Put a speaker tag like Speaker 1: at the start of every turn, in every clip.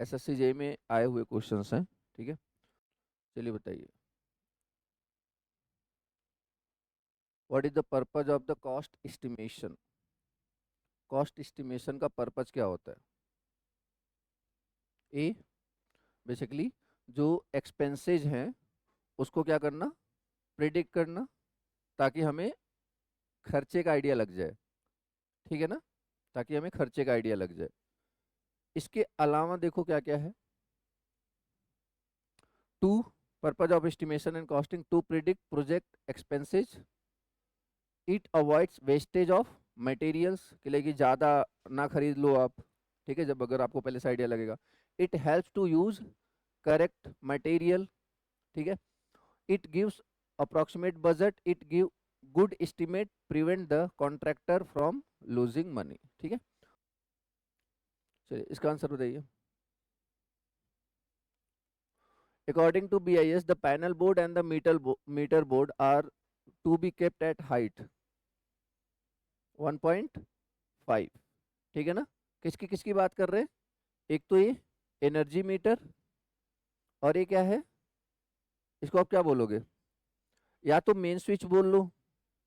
Speaker 1: SSC JE में आए हुए क्वेश्चंस हैं, ठीक है। चलिए बताइए, what is the purpose of the cost estimation. Cost estimation का पर्पज क्या होता है? ए, बेसिकली जो एक्सपेंसेज हैं उसको क्या करना, प्रिडिक्ट करना, ताकि हमें खर्चे का आइडिया लग जाए, ठीक है ना, ताकि हमें खर्चे का आइडिया लग जाए। इसके अलावा देखो क्या क्या है। Two, purpose of estimation and costing to predict project expenses. It avoids wastage of materials, के लिए कि ज़्यादा ना खरीद लो आप, ठीक है, जब अगर आपको पहले से आइडिया लगेगा। It helps to use correct material, ठीक है। It gives approximate budget, it give good estimate, prevent the contractor from losing money, ठीक है। चलिए इसका आंसर बताइए। According to BIS, the panel board and the meter board are to be kept at height 1.5, ठीक है ना। किसकी किसकी बात कर रहे हैं? एक तो ये एनर्जी मीटर, और ये क्या है, इसको आप क्या बोलोगे? या तो मेन स्विच बोल लो,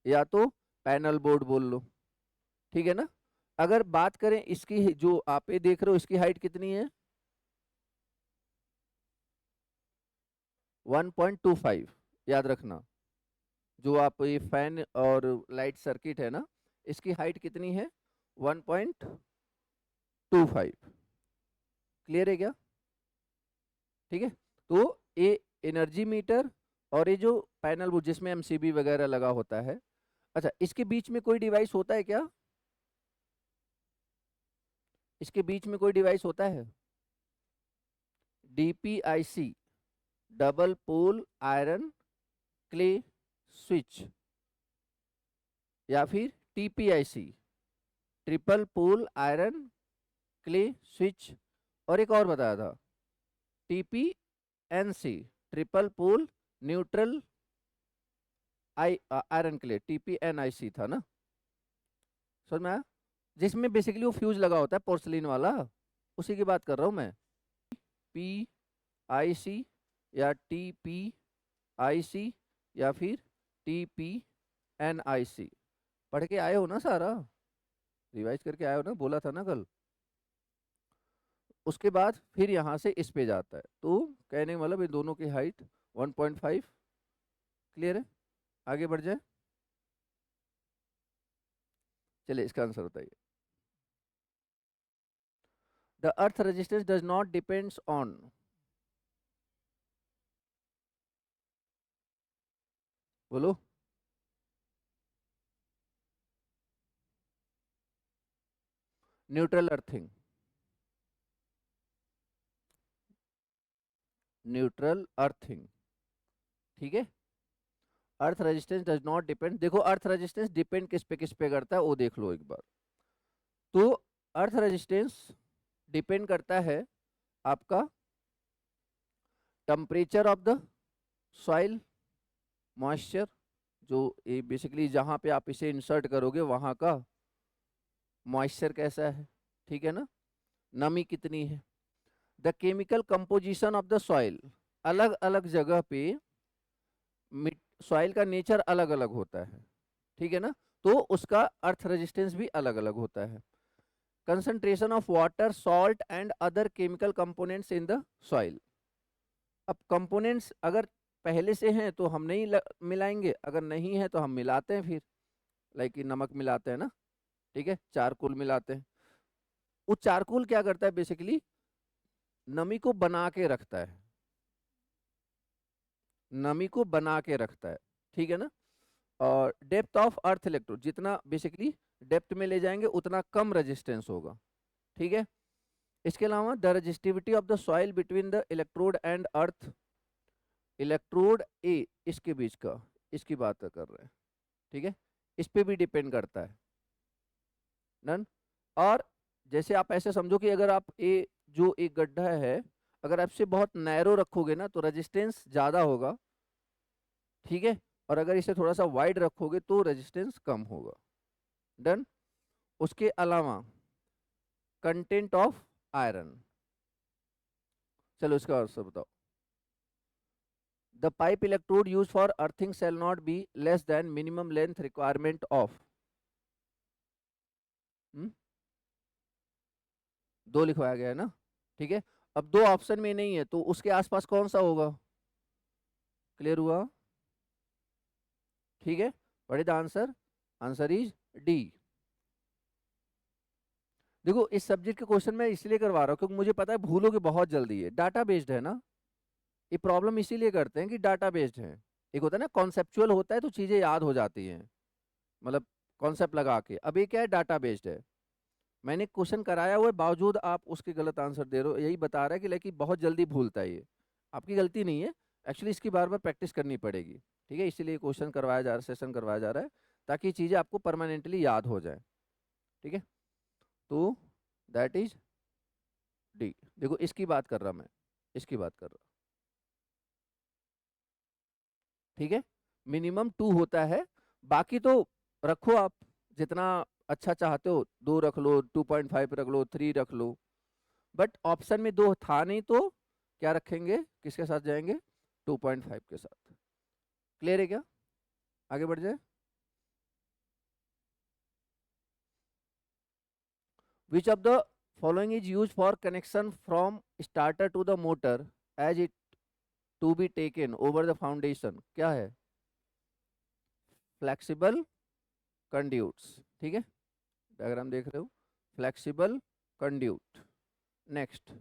Speaker 1: या तो पैनल बोर्ड बोल लो, ठीक है ना। अगर बात करें इसकी, जो आप ये देख रहे हो इसकी हाइट कितनी है? 1.25, याद रखना। जो आप ये फैन और लाइट सर्किट है ना, इसकी हाइट कितनी है? 1.25। क्लियर है क्या? ठीक है। तो ये एनर्जी मीटर और ये जो पैनल बोर्ड जिसमें एमसीबी वगैरह लगा होता है, अच्छा इसके बीच में कोई डिवाइस होता है क्या? इसके बीच में कोई डिवाइस होता है? DPIC, double pole iron clay switch, या फिर TPIC, triple pole iron clay switch, और एक और बताया था TPNC, triple pole neutral iron clay, TPNIC था ना, समझ में आया? जिसमें बेसिकली वो फ्यूज लगा होता है पोर्सलिन वाला, उसी की बात कर रहा हूँ मैं। पी आई सी, या टी पी आई सी, या फिर टी पी एन आई सी। पढ़ के आए हो ना सारा? रिवाइज करके आए हो ना, बोला था ना कल। उसके बाद फिर यहाँ से इस पे जाता है, तो कहने का मतलब ये दोनों की हाइट 1.5। क्लियर है? आगे बढ़ जाए। चलिए इसका आंसर बताइए। The earth resistance does not depends on, बोलो। न्यूट्रल अर्थिंग, न्यूट्रल अर्थिंग, ठीक है। Earth resistance does not depend, देखो अर्थ रेजिस्टेंस डिपेंड किस पे करता है वो देख लो एक बार। तो अर्थ रेजिस्टेंस डिपेंड करता है आपका temperature of the soil, moisture, जो ये बेसिकली जहाँ पे आप इसे इंसर्ट करोगे वहाँ का मॉइस्चर कैसा है, ठीक है ना, नमी कितनी है। The chemical composition of the soil, अलग अलग जगह पे सॉइल का नेचर अलग अलग होता है, ठीक है ना, तो उसका अर्थ रेजिस्टेंस भी अलग अलग होता है। Concentration of water, salt and other chemical components in the soil. अब कंपोनेंट्स अगर पहले से हैं तो हम नहीं मिलाएंगे, अगर नहीं है तो हम मिलाते हैं फिर, लाइक नमक मिलाते हैं ना, ठीक है, चारकोल मिलाते हैं। वो चारकोल क्या करता है, बेसिकली नमी को बना के रखता है, नमी को बना के रखता है, ठीक है ना। और डेप्थ ऑफ अर्थ इलेक्ट्रोड, जितना बेसिकली डेप्थ में ले जाएंगे उतना कम रेजिस्टेंस होगा, ठीक है। इसके अलावा the resistivity of the soil between the electrode and earth, electrode ए इसके बीच का, इसकी बात कर रहे हैं, ठीक है, इस पे भी डिपेंड करता है। डन। और जैसे आप ऐसे समझो कि अगर आप ये जो एक गड्ढा है, अगर आप इसे बहुत नैरो रखोगे ना तो रेजिस्टेंस ज़्यादा होगा, ठीक है, और अगर इसे थोड़ा सा वाइड रखोगे तो रेजिस्टेंस कम होगा। डन। उसके अलावा कंटेंट ऑफ आयरन, चलो इसका आंसर बताओ। The pipe electrode use for earthing shall not be less then minimum length requirement of. दो लिखवाया गया है ना, ठीक है। अब दो ऑप्शन में नहीं है तो उसके आसपास कौन सा होगा? क्लियर हुआ? ठीक है, what is the answer? Answer is D. देखो इस सब्जेक्ट के क्वेश्चन मैं इसलिए करवा रहा हूँ क्योंकि मुझे पता है भूलोगे बहुत जल्दी, है डाटा बेस्ड है ना। ये प्रॉब्लम इसीलिए करते हैं कि डाटा बेस्ड है। एक होता है ना कॉन्सेप्चुअल होता है तो चीजें याद हो जाती हैं, मतलब कॉन्सेप्ट लगा के। अब ये क्या है, डाटा बेस्ड है। मैंने क्वेश्चन कराया हुआ है बावजूद आप उसके गलत आंसर दे रहे हो, यही बता रहा है कि लेकिन बहुत जल्दी भूलता है ये। आपकी गलती नहीं है, एक्चुअली इसकी बार बार प्रैक्टिस करनी पड़ेगी। ठीक है, इसीलिए क्वेश्चन करवाया जा रहा है, सेशन करवाया जा रहा है, ताकि चीज़ें आपको परमानेंटली याद हो जाए। ठीक है, तो दैट इज डी। देखो इसकी बात कर रहा मैं, इसकी बात कर रहा। ठीक है, मिनिमम 2 होता है, बाकी तो रखो आप जितना अच्छा चाहते हो, 2 रख लो, 2.5 रख लो, 3 रख लो। बट ऑप्शन में 2 था नहीं तो क्या रखेंगे, किसके साथ जाएंगे? 2.5 के साथ। क्लियर है क्या? आगे बढ़ जाए। Which of the following is use for connection from starter to the motor as it to be taken over the foundation? क्या है? Flexible conduits. ठीक है, डायग्राम देख रहे हो, flexible conduit. Next,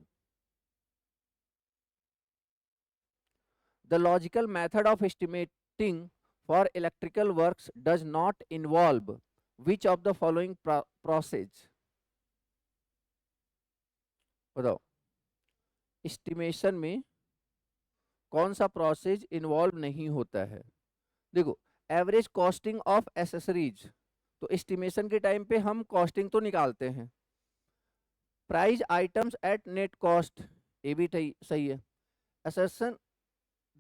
Speaker 1: the logical method of estimating for electrical works does not involve which of the following process? बताओ, estimation में कौन सा प्रोसेस इन्वॉल्व नहीं होता है? देखो, एवरेज कॉस्टिंग ऑफ एसेसरीज, तो एस्टिमेशन के टाइम पे हम कॉस्टिंग तो निकालते हैं। Price items at net cost, ये भी सही है। Assertion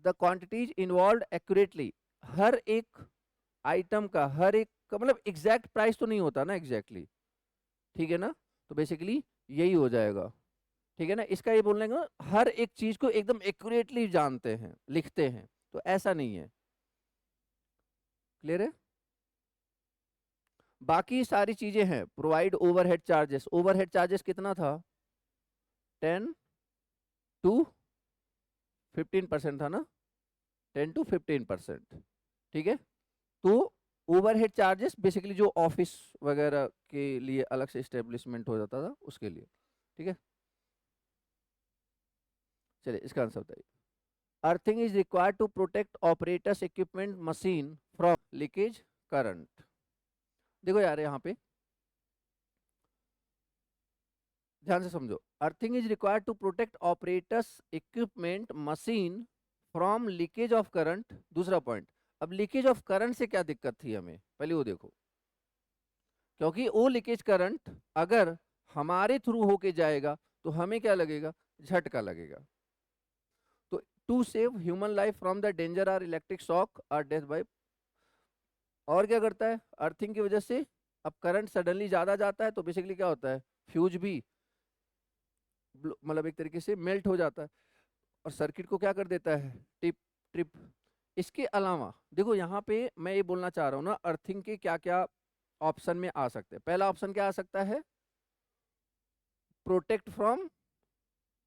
Speaker 1: the quantities involve accurately, हर एक आइटम का, हर एक का मतलब एग्जैक्ट प्राइस तो नहीं होता ना एग्जैक्टली। ठीक है ना, तो बेसिकली यही हो जाएगा। ठीक है ना, इसका ये बोलने का हर एक चीज को एकदम एक्यूरेटली जानते हैं, लिखते हैं, तो ऐसा नहीं है। क्लियर है? बाकी सारी चीजें हैं। Provide overhead charges, overhead charges कितना था? 10 to 15% था ना, 10 to 15%। ठीक है, तो ओवरहेड चार्जेस बेसिकली जो ऑफिस वगैरह के लिए अलग से इस्टेब्लिशमेंट हो जाता था उसके लिए। ठीक है, चलिए इसका आंसर बताइए। Earthing is required to protect operators equipment machine from leakage current. देखो यार यहाँ पे ध्यान से समझो, earthing is required to protect operators equipment machine from leakage of current. दूसरा पॉइंट, अब लीकेज ऑफ करंट से क्या दिक्कत थी हमें, पहले वो देखो। क्योंकि वो लीकेज करंट अगर हमारे थ्रू होके जाएगा तो हमें क्या लगेगा? झटका लगेगा। तो to save human life from the danger or electric shock or death by. और क्या करता है अर्थिंग की वजह से? अब करंट सडनली ज्यादा जाता है तो बेसिकली क्या होता है, फ्यूज भी मतलब एक तरीके से मेल्ट हो जाता है और सर्किट को क्या कर देता है, टिप ट्रिप। इसके अलावा देखो यहाँ पे मैं ये बोलना चाह रहा हूँ ना, अर्थिंग के क्या क्या ऑप्शन में आ सकते हैं। पहला ऑप्शन क्या आ सकता है? प्रोटेक्ट फ्रॉम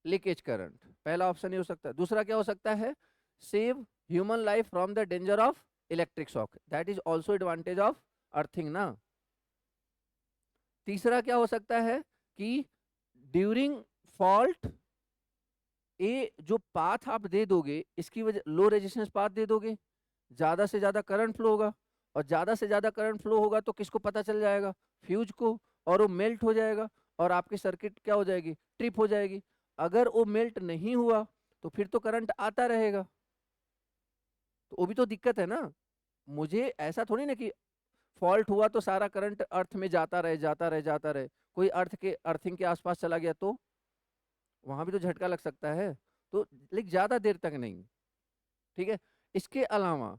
Speaker 1: लीकेज करंट, पहला ऑप्शन ये हो सकता है। दूसरा क्या हो सकता है? Save human life from the danger of electric shock, that is also advantage of earthing ना। तीसरा क्या हो सकता है कि ड्यूरिंग फॉल्ट ये जो पाथ आप दे दोगे इसकी वजह, लो रेजिस्टेंस पाथ दे दोगे, ज्यादा से ज्यादा करंट फ्लो होगा, और ज्यादा से ज्यादा करंट फ्लो होगा तो किसको पता चल जाएगा? फ्यूज को, और वो मेल्ट हो जाएगा और आपकी सर्किट क्या हो जाएगी? ट्रिप हो जाएगी। अगर वो मेल्ट नहीं हुआ तो फिर तो करंट आता रहेगा, तो वो भी तो दिक्कत है ना। मुझे ऐसा थोड़ी ना कि फॉल्ट हुआ तो सारा करंट अर्थ में जाता रहे जाता रहे जाता रहे, कोई अर्थ के अर्थिंग के आसपास चला गया तो वहां भी तो झटका लग सकता है। तो लेकिन ज्यादा देर तक नहीं। ठीक है, इसके अलावा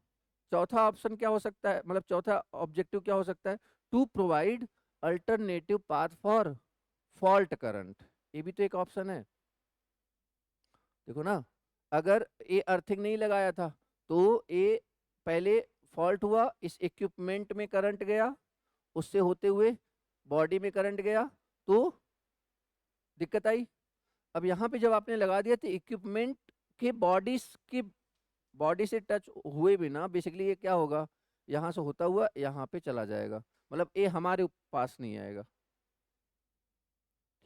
Speaker 1: चौथा ऑप्शन क्या हो सकता है, मतलब चौथा ऑब्जेक्टिव क्या हो सकता है? To provide alternative path for fault current, ये भी तो एक ऑप्शन है। देखो ना, अगर ये अर्थिंग नहीं लगाया था तो ये पहले फॉल्ट हुआ, इस इक्विपमेंट में करंट गया, उससे होते हुए बॉडी में करंट गया, तो दिक्कत आई। अब यहाँ पे जब आपने लगा दिया तो इक्विपमेंट के बॉडी से टच हुए बिना बेसिकली ये क्या होगा, यहाँ से होता हुआ यहाँ पे चला जाएगा, मतलब ये हमारे पास नहीं आएगा।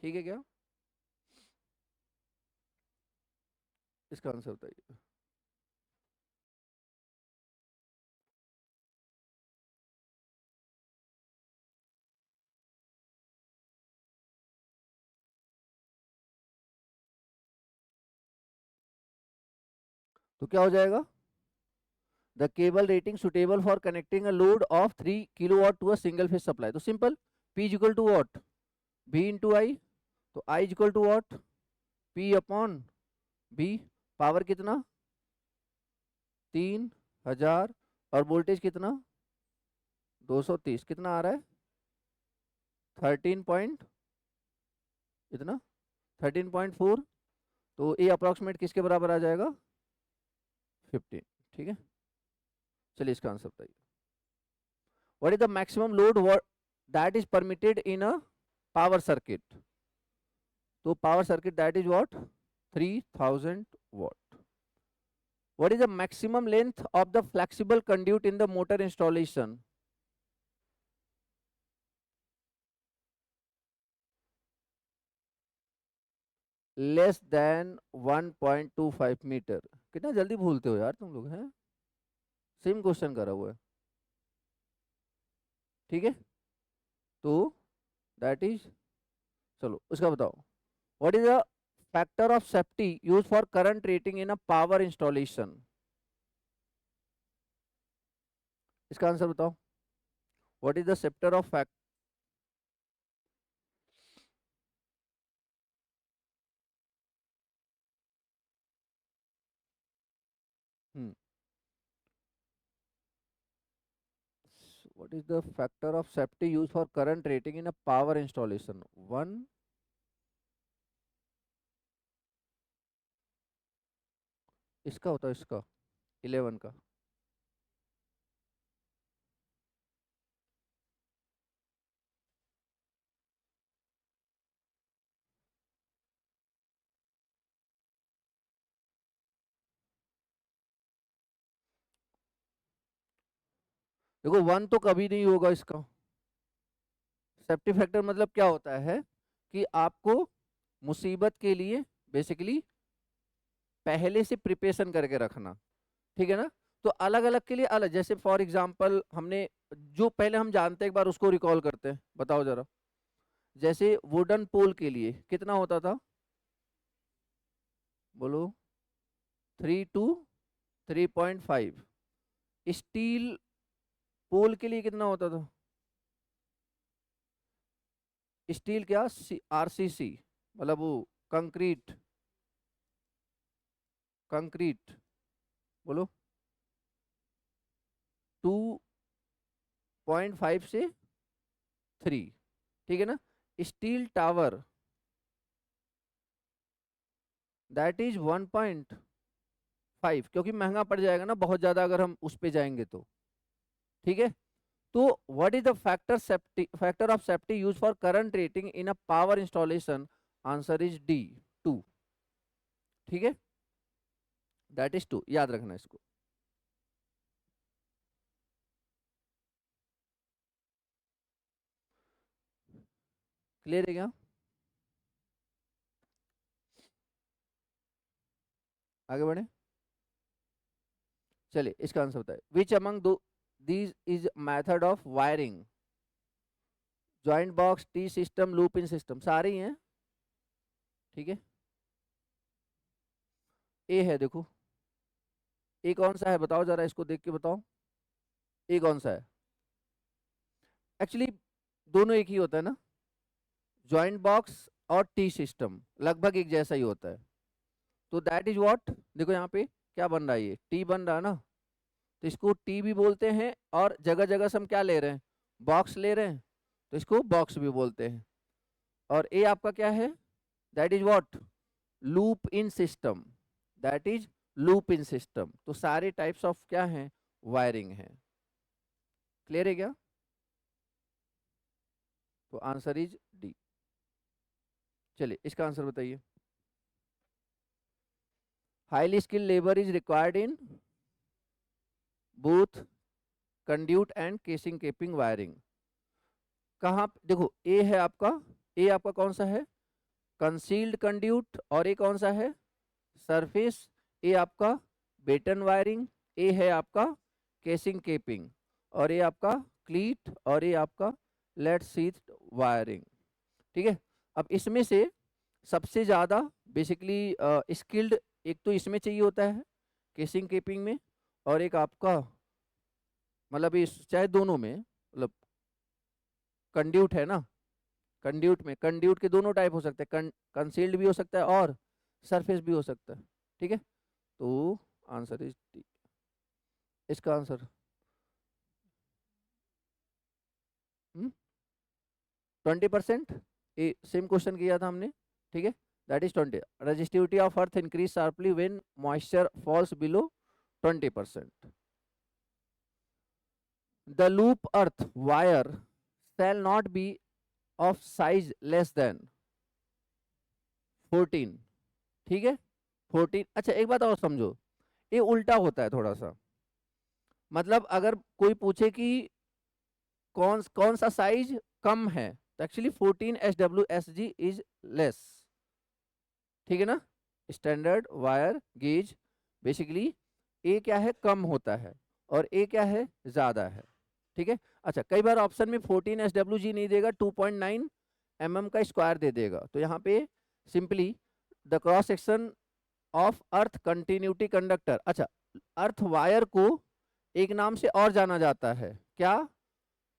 Speaker 1: ठीक है क्या? इसका आंसर बताइए। तो क्या हो जाएगा, the cable rating suitable for connecting a load of 3 kilowatt to a single phase supply. तो simple, P is equal to watt, V into I. तो I is equal to watt, P upon V। Power कितना, 3000, और voltage कितना, 230। कितना आ रहा है, 13 point, इतना 13.4। तो ये अप्रोक्सीमेट किसके बराबर आ जाएगा, 15। ठीक है, चलिए इसका आंसर बताइए। What is the maximum load that is permitted in a power circuit. तो power circuit that is what, 3000 watt. What is the maximum length of the flexible conduit in the motor installation? Less than 1.25 metre. कितना जल्दी भूलते हो यार तुम लोग, हैं? Same question करा हुआ है। ठीक है, तो दैट इज, चलो उसका बताओ। What is the factor of safety use for current rating in a power installation. इसका आंसर बताओ। What is the factor of fact, what is the factor of safety used for current rating in a power installation? One, इसका होता है, इसका 11 का। देखो 1 तो कभी नहीं होगा इसका। सेफ्टी फैक्टर मतलब क्या होता है कि आपको मुसीबत के लिए बेसिकली पहले से प्रिपरेशन करके रखना। ठीक है ना? तो अलग अलग के लिए अलग, जैसे फॉर एग्जांपल हमने जो पहले हम जानते हैं एक बार उसको रिकॉल करते हैं, बताओ जरा। जैसे वुडन पोल के लिए कितना होता था, बोलो, 3 to 3.5। स्टील पोल के लिए कितना होता था, स्टील क्या, RCC, मतलब वो कंक्रीट, कंक्रीट, बोलो, 2.5 से 3। ठीक है ना? स्टील टावर दैट इज 1.5, क्योंकि महंगा पड़ जाएगा ना बहुत ज्यादा अगर हम उस पे जाएंगे तो। ठीक है, तो what is the factor of safety use for current rating in a power installation. Answer is D, 2। ठीक है, दैट इज 2, याद रखना इसको। क्लियर है क्या? आगे बढ़े, चलिए इसका आंसर बताए। विच अमंग दो these is method of wiring, joint box, T system, loop in system, सारे ही हैं। ठीक है, ए है, देखो ए कौन सा है, बताओ जरा, इसको देख के बताओ, ए कौन सा है। एक्चुअली दोनों एक ही होता है ना, जॉइंट बॉक्स और टी सिस्टम लगभग एक जैसा ही होता है। तो दैट इज व्हाट, देखो यहाँ पे क्या बन रहा है, ये टी बन रहा है ना, तो इसको टी भी बोलते हैं, और जगह जगह से हम क्या ले रहे हैं, बॉक्स ले रहे हैं, तो इसको बॉक्स भी बोलते हैं। और ए आपका क्या है, that is what, loop in system. That is loop in system. तो सारे टाइप्स ऑफ क्या हैं, वायरिंग है। क्लियर है क्या? तो आंसर इज डी। चलिए इसका आंसर बताइए। Highly skilled labour is required in both conduit and casing capping wiring. कहाँ देखो, ए है आपका, ए आपका कौन सा है, कंसील्ड कंड्यूट, और ए कौन सा है, सरफेस। ए आपका बेटन वायरिंग, ए है आपका केसिंग केपिंग, और ये आपका क्लीट, और ये आपका लेट शीथ वायरिंग। ठीक है। अब इसमें से सबसे ज़्यादा बेसिकली स्किल्ड एक तो इसमें चाहिए होता है केसिंग केपिंग में, और एक आपका मतलब इस चाहे दोनों में, मतलब कंड्यूट है ना, कंड्यूट में, कंड्यूट के दोनों टाइप हो सकते हैं, कंसील्ड भी हो सकता है और सरफेस भी हो सकता है। ठीक है, तो आंसर इज डी। इसका आंसर 20%, ये सेम क्वेश्चन किया था हमने। ठीक है, that is 20। Resistivity of earth increase sharply when moisture falls below 20%। The loop earth wire shall not be of size less than 14। ठीक है, 14। अच्छा एक बात और समझो, ये उल्टा होता है थोड़ा सा। मतलब अगर कोई पूछे कि कौन कौन सा साइज कम है, तो एक्चुअली 14 SWSG इज लेस। ठीक है ना, स्टैंडर्ड वायर गेज बेसिकली ए क्या है, कम होता है, और ए क्या है, ज्यादा है। ठीक है। अच्छा कई बार ऑप्शन में 14 SWG नहीं देगा, 2.9 mm का स्क्वायर दे देगा। तो यहाँ पे simply the cross section of earth continuity conductor. अच्छा, अर्थ वायर को एक नाम से और जाना जाता है, क्या,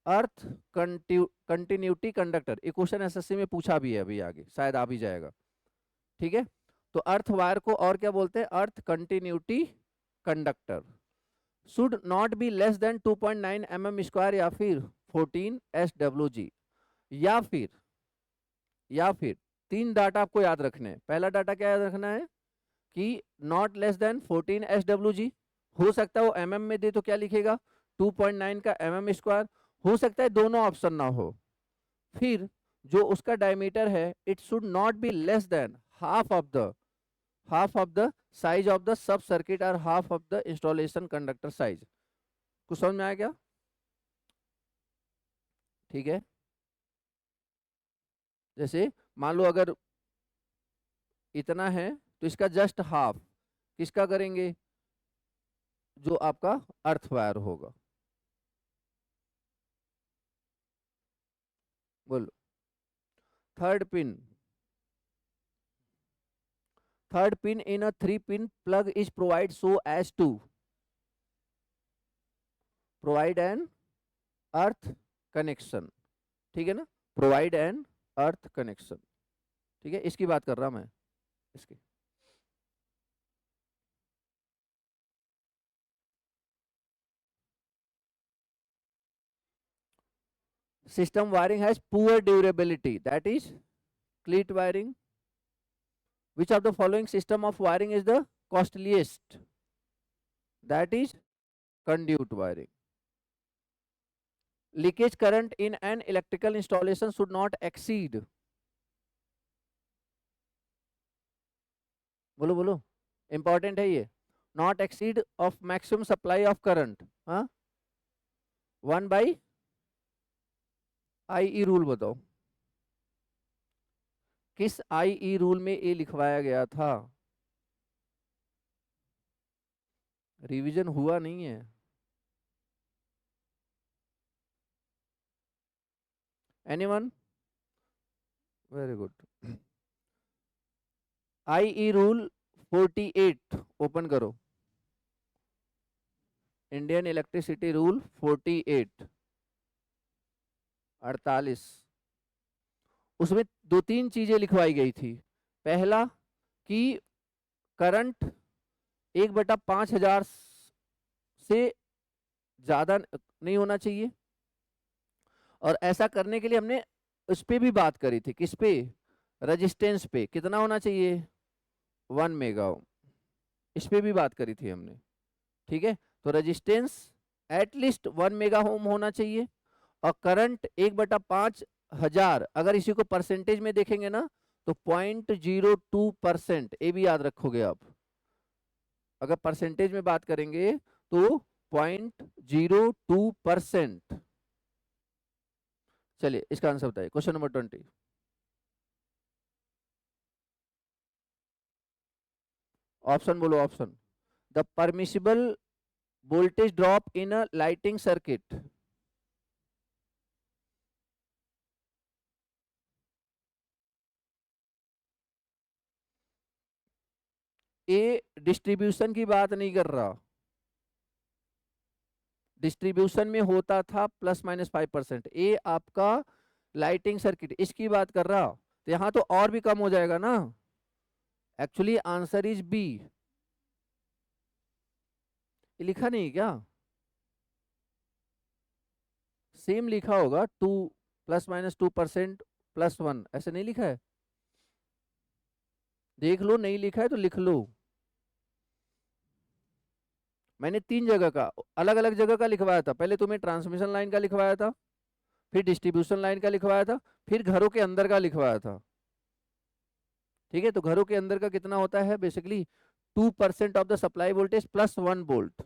Speaker 1: अर्थ कंटिन्यूटी कंडक्टर। एक क्वेश्चन एसएससी में पूछा भी है, अभी आगे शायद आ भी जाएगा। ठीक है, तो अर्थ वायर को और क्या बोलते हैं, earth continuity conductor. Should not be less than 2.9 mm square, या फिर 14 SWG, या फिर तीन डाटा आपको याद रखने हैं। पहला डाटा क्या याद रखना है कि नॉट लेस देन 14 SWG। हो सकता है वो mm में दे तो क्या लिखेगा, 2.9 का mm स्क्वायर। हो सकता है दोनों ऑप्शन ना हो। फिर जो उसका डायमीटर है, it should not be less then half of the size of the सब सर्किट और half of the installation conductor size. कुछ समझ में आया क्या? ठीक है, जैसे मान लो अगर इतना है तो इसका जस्ट हाफ किसका करेंगे, जो आपका अर्थ वायर होगा। बोलो। Third pin, third pin in a 3-pin plug is provided so as to provide an earth connection। ठीक है ना, provide an earth connection। ठीक है, इसकी बात कर रहा मैं, इसकी। system wiring has poor durability, that is cleat wiring। which of the following system of wiring is the costliest, that is conduit wiring। leakage current in an electrical installation should not exceed, बोलो बोलो, important है ये, not exceed of maximum supply of current, हाँ 1/IE rule. बताओ किस IE rule में ये लिखवाया गया था, रिवीजन हुआ नहीं है। Anyone? Very good. IE rule 48 open करो, इंडियन इलेक्ट्रिसिटी रूल 48 48। उसमें दो तीन चीजें लिखवाई गई थी। पहला कि करंट 1/5000 से ज्यादा नहीं होना चाहिए, और ऐसा करने के लिए हमने उस पे भी बात करी थी, किस पे, रेजिस्टेंस पे कितना होना चाहिए, 1 मेगा ओम। इस पे भी बात करी थी हमने, ठीक है। तो रेजिस्टेंस एटलीस्ट 1 मेगा ओम होना चाहिए, और करंट 1/5000, अगर इसी को परसेंटेज में देखेंगे ना तो 0.02%, ये भी याद रखोगे आप। अगर परसेंटेज में बात करेंगे तो 0.02%। चलिए इसका आंसर बताइए, क्वेश्चन नंबर 20। ऑप्शन बोलो, option. The permissible voltage drop in a lighting circuit. A distribution की बात नहीं कर रहा, डिस्ट्रीब्यूशन में होता था ±5%। ए आपका लाइटिंग सर्किट इसकी बात कर रहा, तो यहां तो और भी कम हो जाएगा ना। Actually answer is B. ये लिखा नहीं क्या? सेम लिखा होगा, 2 ±2% +1, ऐसे नहीं लिखा है? देख लो, नहीं लिखा है तो लिख लो। मैंने 3 जगह का, अलग अलग जगह का लिखवाया था। पहले तुम्हें ट्रांसमिशन लाइन का लिखवाया था, फिर डिस्ट्रीब्यूशन लाइन का लिखवाया था, फिर घरों के अंदर का लिखवाया था। ठीक है, तो घरों के अंदर का कितना होता है basically? 2% of the supply voltage +1 volt.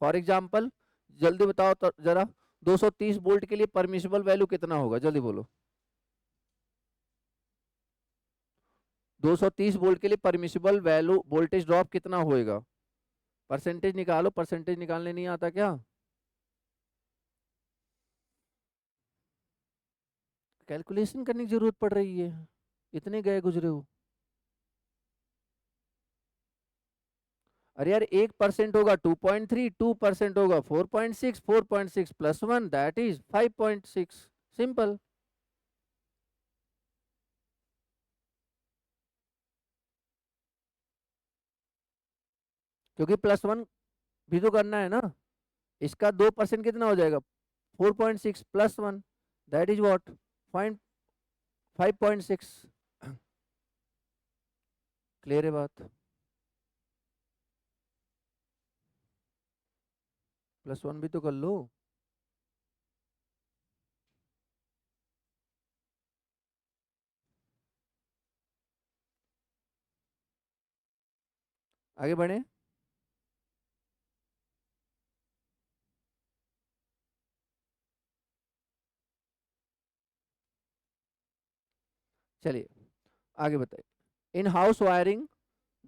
Speaker 1: For example, जल्दी बताओ तो जरा, 230 वोल्ट के लिए परमिसिबल वैल्यू कितना होगा, जल्दी बोलो। 230 वोल्ट के लिए परमिसिबल वैल्यू वोल्टेज ड्रॉप कितना होएगा? परसेंटेज निकालो, परसेंटेज निकालने नहीं आता क्या? कैलकुलेशन करने की जरूरत पड़ रही है, इतने गए गुजरे हो। अरे यार, 1% होगा 2.3, 2% होगा 4.6, 4.6 +1 दैट इज 5.6। सिंपल। क्योंकि +1 भी तो करना है ना। इसका 2% कितना हो जाएगा? 4.6 +1 दैट इज व्हाट? 5.6। क्लियर है बात? +1 भी तो कर लो। आगे बढ़े। चलिए आगे बताइए। इन house wiring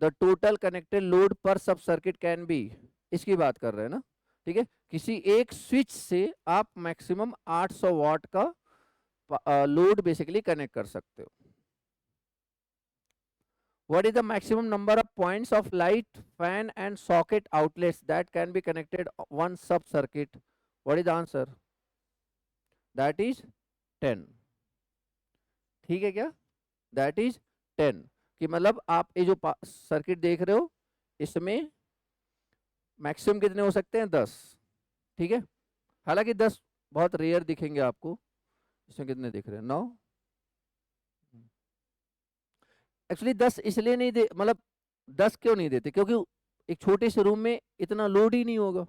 Speaker 1: the total connected load पर सब सर्किट कैन बी, इसकी बात कर रहे हैं ना। ठीक है, किसी एक स्विच से आप मैक्सिमम 800 वाट का लोड बेसिकली कनेक्ट कर सकते हो। What is the maximum number of points of light, fan and socket outlets that can be connected one sub circuit? What is the answer? That is 10। ठीक है क्या? That is 10। कि मतलब आप ये जो सर्किट देख रहे हो, इसमें मैक्सिमम कितने हो सकते हैं? 10। ठीक है, हालांकि 10 बहुत रेयर दिखेंगे आपको। इसमें कितने दिख रहे हैं? 9। एक्चुअली 10 इसलिए नहीं दे, मतलब 10 क्यों नहीं देते? क्योंकि एक छोटे से रूम में इतना लोड ही नहीं होगा,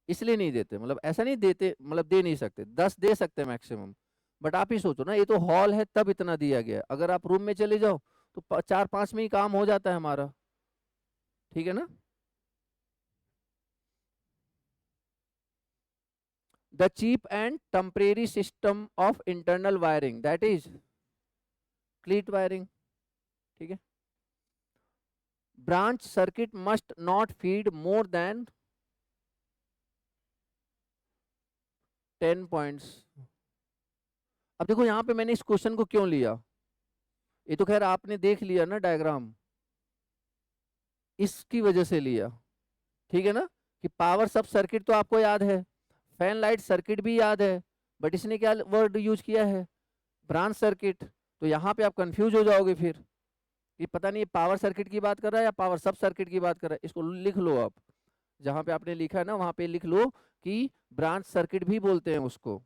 Speaker 1: इसलिए नहीं देते। मतलब ऐसा नहीं देते, मतलब दे नहीं सकते, 10 दे सकते मैक्सिमम। बट आप ही सोचो ना, ये तो हॉल है तब इतना दिया गया है। अगर आप रूम में चले जाओ तो 4-5 में ही काम हो जाता है हमारा। ठीक है ना। The cheap and temporary system of internal wiring that is cleat wiring. ठीक है, branch circuit must not feed more than 10 points. अब देखो यहाँ पे मैंने इस क्वेश्चन को क्यों लिया, ये तो खैर आपने देख लिया ना डायग्राम, इसकी वजह से लिया। ठीक है ना, कि पावर सब सर्किट तो आपको याद है, फैन लाइट सर्किट भी याद है, बट इसने क्या वर्ड यूज किया है? Branch circuit. तो यहाँ पे आप कंफ्यूज हो जाओगे फिर कि पता नहीं पावर सर्किट की बात कर रहा है या पावर सब सर्किट की बात कर रहा है। इसको लिख लो आप, जहां पे आपने लिखा है ना वहां पे लिख लो कि ब्रांच सर्किट भी बोलते हैं उसको।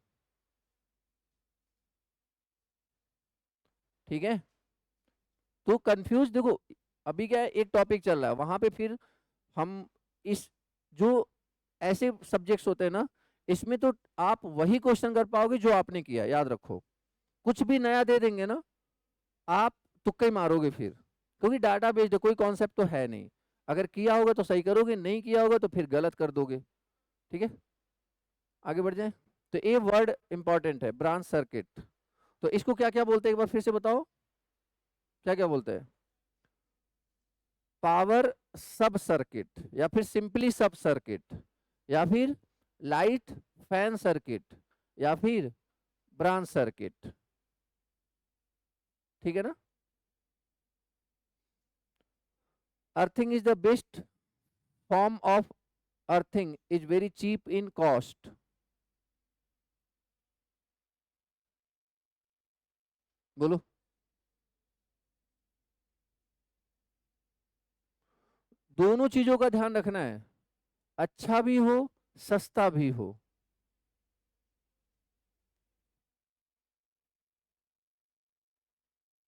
Speaker 1: ठीक है, तो कंफ्यूज देखो, अभी क्या है, एक टॉपिक चल रहा है, वहां पे फिर हम इस जो ऐसे सब्जेक्ट्स होते हैं ना, इसमें तो आप वही क्वेश्चन कर पाओगे जो आपने किया, याद रखो। कुछ भी नया दे देंगे ना, आप तुक्के ही मारोगे फिर, क्योंकि डाटा बेस्ड कोई कॉन्सेप्ट तो है नहीं। अगर किया होगा तो सही करोगे, नहीं किया होगा तो फिर गलत कर दोगे। ठीक है, आगे बढ़ जाए। तो ये वर्ड इंपॉर्टेंट है, ब्रांच सर्किट। तो इसको क्या क्या बोलते हैं, एक बार फिर से बताओ, क्या क्या बोलते हैं? पावर सब सर्किट, या फिर सिंपली सब सर्किट, या फिर लाइट फैन सर्किट, या फिर ब्रांच सर्किट। ठीक है ना? Earthing is the best form of earthing, is very cheap in cost. बोलो। दोनों चीजों का ध्यान रखना है, अच्छा भी हो सस्ता भी हो।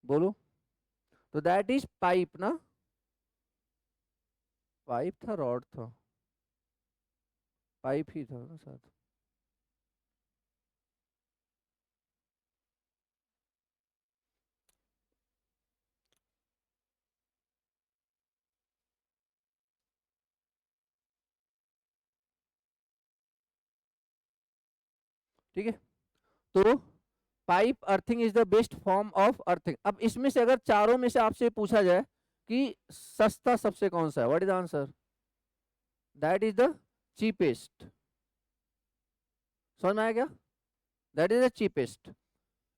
Speaker 1: बोलो। तो दैट इज पाइप ना, पाइप था रॉड था, पाइप ही था ना साथ। ठीक है, तो pipe earthing is the best form of earthing. अब इसमें से अगर चारों में से आपसे पूछा जाए कि सस्ता सबसे कौन सा है, what is answer? That is the cheapest. समझ में आया क्या? That is the cheapest.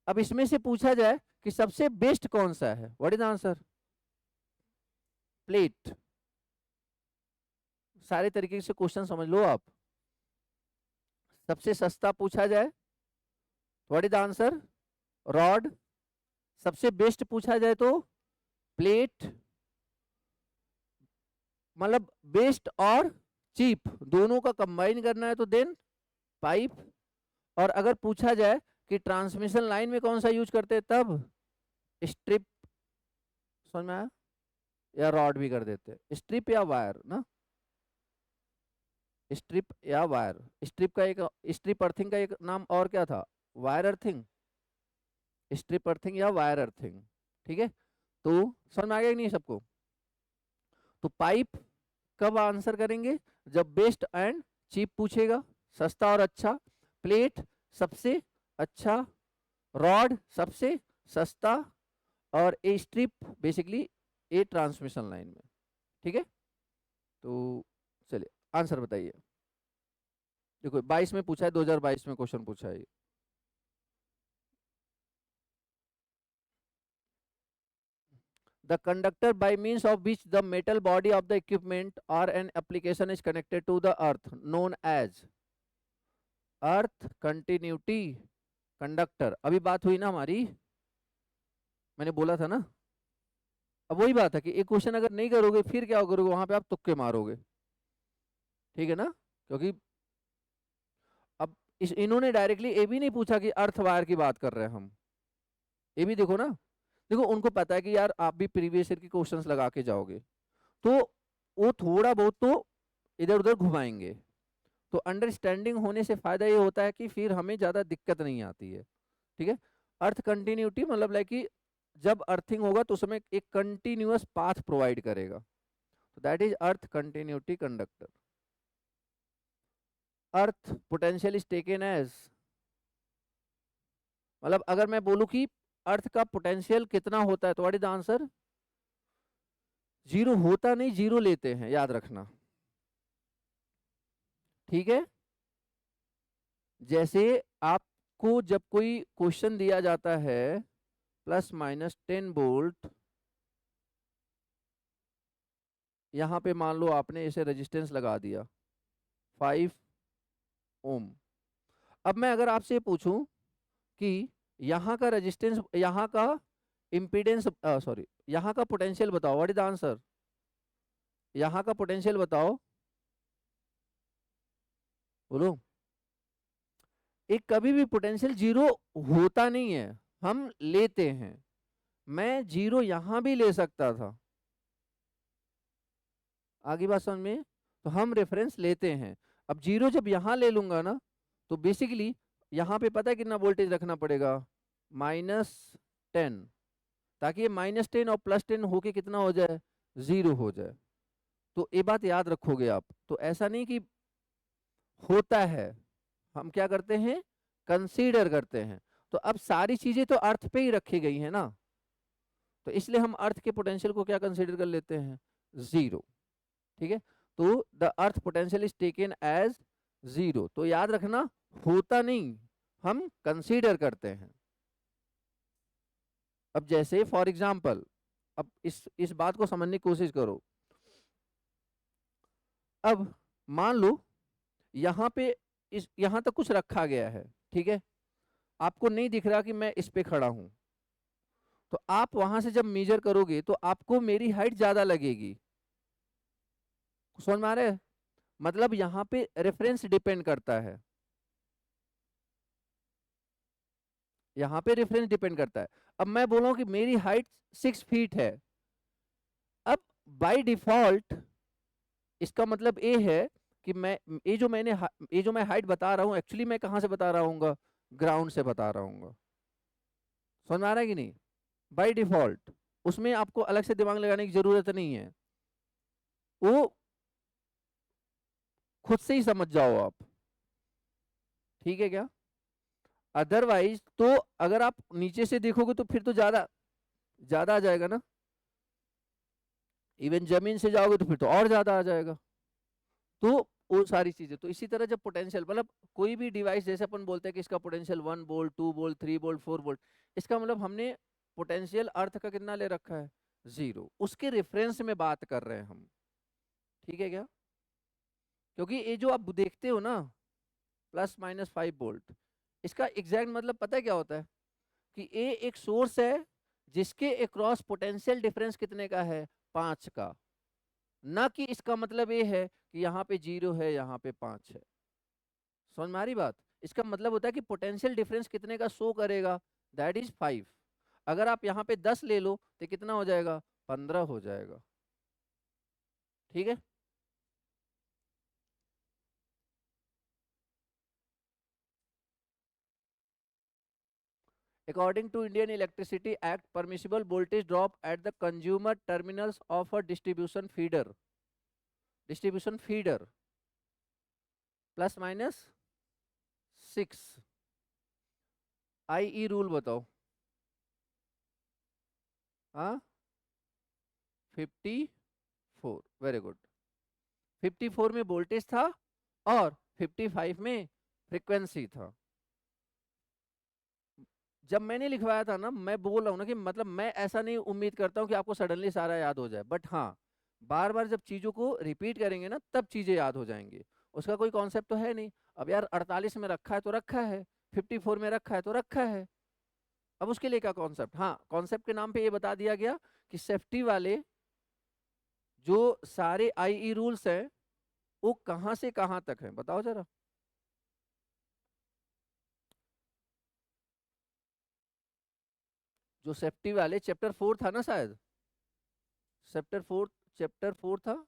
Speaker 1: अब इसमें से पूछा जाए कि सबसे बेस्ट कौन सा है, व्हाट इज आंसर? प्लेट। सारे तरीके से क्वेश्चन समझ लो आप। सबसे सस्ता पूछा जाए, व्हाट इज आंसर? रॉड। सबसे बेस्ट पूछा जाए तो प्लेट, मतलब बेस्ट और चीप दोनों का कंबाइन करना है तो देन पाइप। और अगर पूछा जाए कि ट्रांसमिशन लाइन में कौन सा यूज करते हैं तब स्ट्रिप। समझ में आया? या रॉड भी कर देते हैं, स्ट्रिप या वायर ना, स्ट्रिप या वायर। स्ट्रिप का एक, स्ट्रिप अर्थिंग का एक नाम और क्या था? Wire earthing. स्ट्रिप अर्थिंग या वायर अर्थिंग। ठीक है, तो समझ में आ गया कि नहीं सबको? तो पाइप कब आंसर करेंगे? जब बेस्ट एंड चीप पूछेगा, सस्ता और अच्छा। प्लेट सबसे अच्छा, रॉड सबसे सस्ता, और ए स्ट्रिप बेसिकली ए ट्रांसमिशन लाइन में। ठीक है, तो चलिए आंसर बताइए। देखो 22 में पूछा है, 2022 में क्वेश्चन पूछा है ये। The conductor by means of which the metal body of the equipment or an application is connected to the earth, known as earth continuity conductor. अभी बात हुई ना हमारी, मैंने बोला था ना। अब वही बात है कि एक क्वेश्चन अगर नहीं करोगे फिर क्या करोगे, वहां पे आप तुक्के मारोगे। ठीक है ना? क्योंकि अब इन्होंने डायरेक्टली ये भी नहीं पूछा कि अर्थ वायर की बात कर रहे हैं हम। ये भी देखो ना, देखो उनको पता है कि यार आप भी प्रीवियस ईयर की क्वेश्चंस लगा के जाओगे, तो वो थोड़ा बहुत तो इधर उधर घुमाएंगे। तो अंडरस्टैंडिंग होने से फायदा ये होता है कि फिर हमें ज्यादा दिक्कत नहीं आती है। ठीक है, अर्थ कंटिन्यूटी मतलब लाइक कि जब अर्थिंग होगा तो उसमें एक कंटिन्यूअस पाथ प्रोवाइड करेगा, तो that is earth continuity conductor. Earth potential is taken as, मतलब अगर मैं बोलूं कि अर्थ का पोटेंशियल कितना होता है तो what is the answer? Zero होता नहीं, जीरो लेते हैं, याद रखना। ठीक है, जैसे आपको जब कोई क्वेश्चन दिया जाता है +-10 वोल्ट, यहाँ पे मान लो आपने इसे रेजिस्टेंस लगा दिया 5 ओम। अब मैं अगर आपसे पूछूं कि यहाँ का रेजिस्टेंस, यहाँ का इम्पीडेंस, सॉरी यहाँ का पोटेंशियल बताओ, व्हाट इज द आंसर? यहाँ का पोटेंशियल बताओ, बोलो। एक कभी भी पोटेंशियल जीरो होता नहीं है, हम लेते हैं। मैं जीरो यहाँ भी ले सकता था, आगे बात समझ में? तो हम रेफरेंस लेते हैं। अब जीरो जब यहाँ ले लूंगा ना, तो बेसिकली यहाँ पे पता है कितना वोल्टेज रखना पड़ेगा, -10, ताकि ये -10 और +10 होके कितना हो जाए, 0 हो जाए। तो ये बात याद रखोगे आप। तो ऐसा नहीं कि होता है, हम क्या करते हैं, कंसीडर करते हैं। तो अब सारी चीजें तो अर्थ पे ही रखी गई है ना, तो इसलिए हम अर्थ के पोटेंशियल को क्या कंसीडर कर लेते हैं, 0। ठीक है, तो the earth potential is taken as 0। तो याद रखना, होता नहीं, हम कंसीडर करते हैं। अब जैसे फॉर एग्जाम्पल, अब इस बात को समझने की कोशिश करो। अब मान लो यहाँ पे यहाँ तक कुछ रखा गया है, ठीक है, आपको नहीं दिख रहा कि मैं इस पे खड़ा हूं, तो आप वहां से जब मेजर करोगे तो आपको मेरी हाइट ज्यादा लगेगी। समझ में आ रहा है? मतलब यहाँ पे रेफरेंस डिपेंड करता है, यहाँ पे रेफरेंस डिपेंड करता है। अब मैं बोल रहा हूँ कि मेरी हाइट 6 फीट है, अब बाय डिफॉल्ट इसका मतलब ये है कि मैं ये जो मैं हाइट बता रहा हूँ, एक्चुअली मैं कहाँ से बता रहा हूँ, ग्राउंड से बता रहा हूँ। समझ में आ रहा है कि नहीं? बाय डिफॉल्ट उसमें आपको अलग से दिमाग लगाने की जरूरत नहीं है, वो खुद से ही समझ जाओ आप। ठीक है क्या? अदरवाइज तो अगर आप नीचे से देखोगे तो फिर तो ज्यादा ज्यादा आ जाएगा ना, इवन जमीन से जाओगे तो फिर तो और ज्यादा आ जाएगा। तो वो सारी चीजें, तो इसी तरह जब पोटेंशियल, मतलब कोई भी डिवाइस, जैसे अपन बोलते हैं कि इसका potential 1 volt 2 volt 3 volt 4 volt, इसका मतलब हमने पोटेंशियल अर्थ का कितना ले रखा है, 0। उसके रेफरेंस में बात कर रहे हैं हम। ठीक है क्या? क्योंकि ये जो आप देखते हो ना, +-5 वोल्ट, इसका एग्जैक्ट मतलब पता है क्या होता है, कि ये एक सोर्स है जिसके अक्रॉस पोटेंशियल डिफरेंस कितने का है, 5 का। ना कि इसका मतलब ये है कि यहाँ पे 0 है, यहाँ पे 5 है। समझ में आ रही बात? इसका मतलब होता है कि पोटेंशियल डिफरेंस कितने का शो करेगा, दैट इज 5। अगर आप यहाँ पे 10 ले लो तो कितना हो जाएगा, 15 हो जाएगा। ठीक है? According to Indian Electricity Act, permissible voltage drop at the consumer terminals of a distribution feeder ±6। IE rule बताओ। हाँ, 54, वेरी गुड। 54 में वोल्टेज था और 55 में फ्रीक्वेंसी था। जब मैंने लिखवाया था ना, मैं बोल रहा हूँ ना कि मतलब मैं ऐसा नहीं उम्मीद करता हूँ कि आपको सडनली सारा याद हो जाए, बट हाँ, बार बार जब चीजों को रिपीट करेंगे ना, तब चीजें याद हो जाएंगी। उसका कोई कॉन्सेप्ट तो है नहीं। अब यार 48 में रखा है तो रखा है, 54 में रखा है तो रखा है, अब उसके लिए क्या कॉन्सेप्ट। हाँ, कॉन्सेप्ट के नाम पे ये बता दिया गया कि सेफ्टी वाले जो सारे आईई रूल्स हैं वो कहाँ से कहाँ तक हैं, बताओ जरा। जो सेफ्टी वाले चैप्टर 4 था ना शायद, चैप्टर 4 था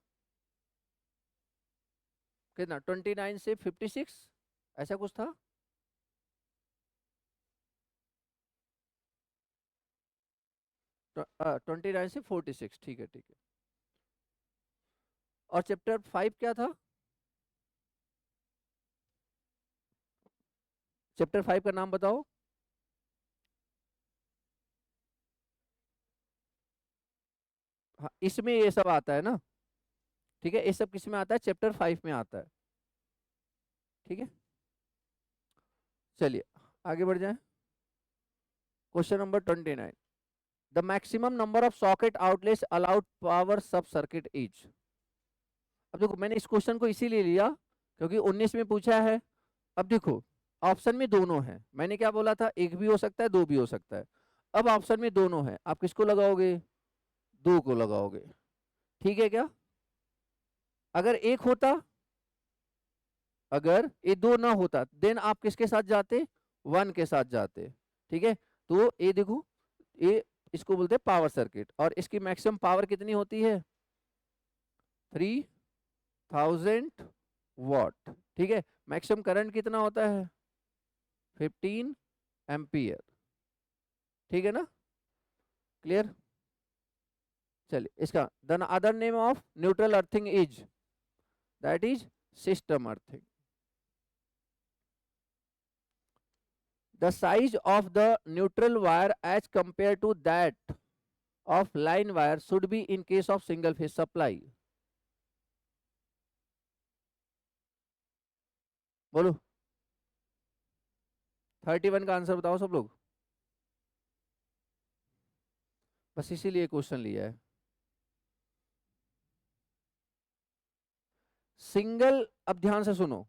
Speaker 1: कितना, 29 से 56, ऐसा कुछ था। 29 से 46, ठीक है ठीक है। और चैप्टर 5 क्या था, चैप्टर 5 का नाम बताओ। हाँ, इसमें ये सब आता है ना, ठीक है, ये सब किस में आता है, चैप्टर 5 में आता है। ठीक है, चलिए आगे बढ़ जाएं। Question number 29, the maximum number of socket outlets allowed power सब सर्किट इज। अब देखो, मैंने इस क्वेश्चन को इसीलिए लिया क्योंकि 19 में पूछा है। अब देखो, ऑप्शन में दोनों है, मैंने क्या बोला था, एक भी हो सकता है, दो भी हो सकता है। अब ऑप्शन में दोनों है, आप किसको लगाओगे, दो को लगाओगे। ठीक है क्या? अगर एक होता, अगर ये दो ना होता, देन आप किसके साथ जाते, 1 के साथ जाते। ठीक है, तो ये देखो, ये इसको बोलते हैं पावर सर्किट, और इसकी मैक्सिमम पावर कितनी होती है, 3 1000 वॉट। ठीक है, मैक्सिमम करंट कितना होता है? 15 एम्पियर। ठीक है ना, क्लियर? चलिए, इसका the other name of neutral earthing is, that is system earthing. The size of the neutral wire as compared to that of line wire should be in case of single phase supply। बोलो, 31 का answer बताओ सब लोग। बस इसीलिए question लिया है। Single, अब ध्यान से सुनो,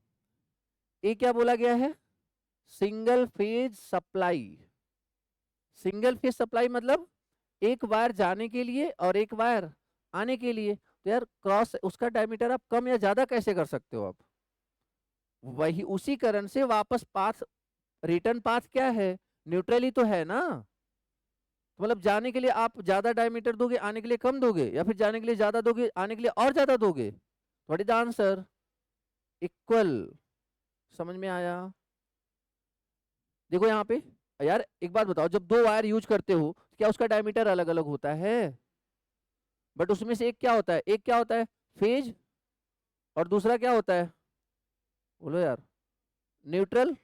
Speaker 1: ये क्या बोला गया है? Single phase supply. Single phase supply मतलब एक वायर जाने के लिए और एक वायर आने के लिए। तो यार क्रॉस, उसका डायमीटर आप कम या ज्यादा कैसे कर सकते हो आप? वही उसी करंट से वापस पाथ, रिटर्न पाथ क्या है? न्यूट्रली तो है ना। तो मतलब जाने के लिए आप ज्यादा डायमीटर दोगे, आने के लिए कम दोगे, या फिर जाने के लिए ज्यादा दोगे, आने के लिए और ज्यादा दोगे? What is the answer? Equal. समझ में आया? देखो यहाँ पे, यार एक बात बताओ, जब दो वायर यूज करते हो क्या उसका डायमीटर अलग अलग होता है? बट उसमें से एक क्या होता है? एक क्या होता है? फेज। और दूसरा क्या होता है? बोलो यार। न्यूट्रल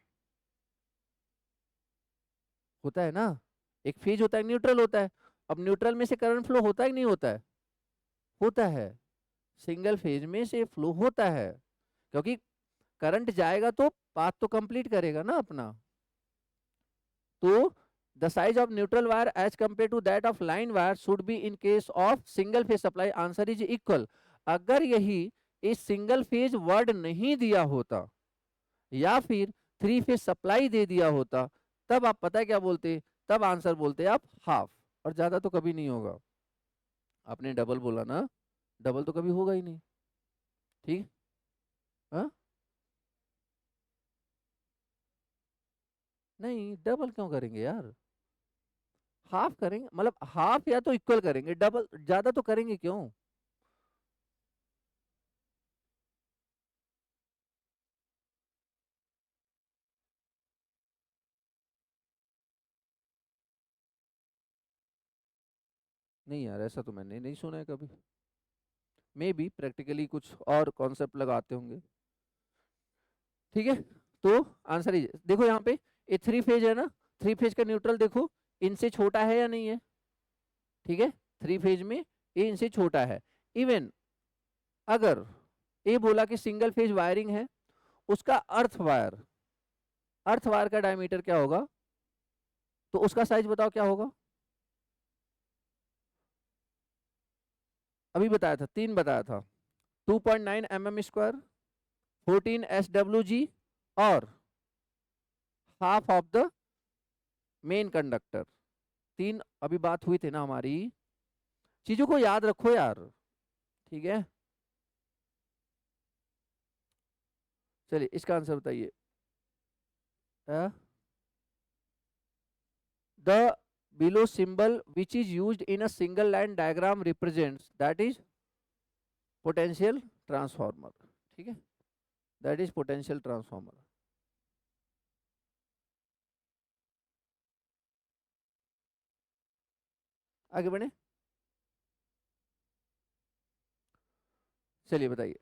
Speaker 1: होता है ना। एक फेज होता है, न्यूट्रल होता है। अब न्यूट्रल में से करंट फ्लो होता है कि नहीं होता है? होता है। सिंगल फेज में से फ्लो होता है, क्योंकि करंट जाएगा तो पाथ तो कंप्लीट करेगा ना अपना। तो the size of neutral wire as compare to that of line wire should be in case of single phase supply, answer is equal. अगर यही इस सिंगल फेज वर्ड नहीं दिया होता या फिर थ्री फेज सप्लाई दे दिया होता, तब आप पता है क्या बोलते? तब आंसर बोलते आप हाफ। और ज्यादा तो कभी नहीं होगा। आपने डबल बोला ना, डबल तो कभी होगा ही नहीं। ठीक। हाँ, नहीं डबल क्यों करेंगे यार? हाफ करेंगे, मतलब हाफ या तो इक्वल करेंगे, डबल ज्यादा तो करेंगे क्यों? नहीं यार, ऐसा तो मैंने नहीं सुना है कभी। मे बी प्रैक्टिकली कुछ और कॉन्सेप्ट लगाते होंगे। ठीक है, तो आंसर ही देखो यहाँ पे, ये थ्री फेज है ना। थ्री फेज का न्यूट्रल देखो, इनसे छोटा है या नहीं है? ठीक है, थ्री फेज में ये इनसे छोटा है। इवन अगर ये बोला कि सिंगल फेज वायरिंग है, उसका अर्थ वायर का डायमीटर क्या होगा? तो उसका साइज बताओ क्या होगा? अभी बताया था, तीन बताया था। 2.9 mm², 14 SWG, और half of the main conductor. तीन अभी बात हुई थी ना हमारी। चीजों को याद रखो यार। ठीक है, चलिए इसका आंसर बताइए। The below symbol which is used in a single line diagram represents, that is potential transformer। ठीक है, that is potential transformer। आगे बढ़े, चलिए बताइए।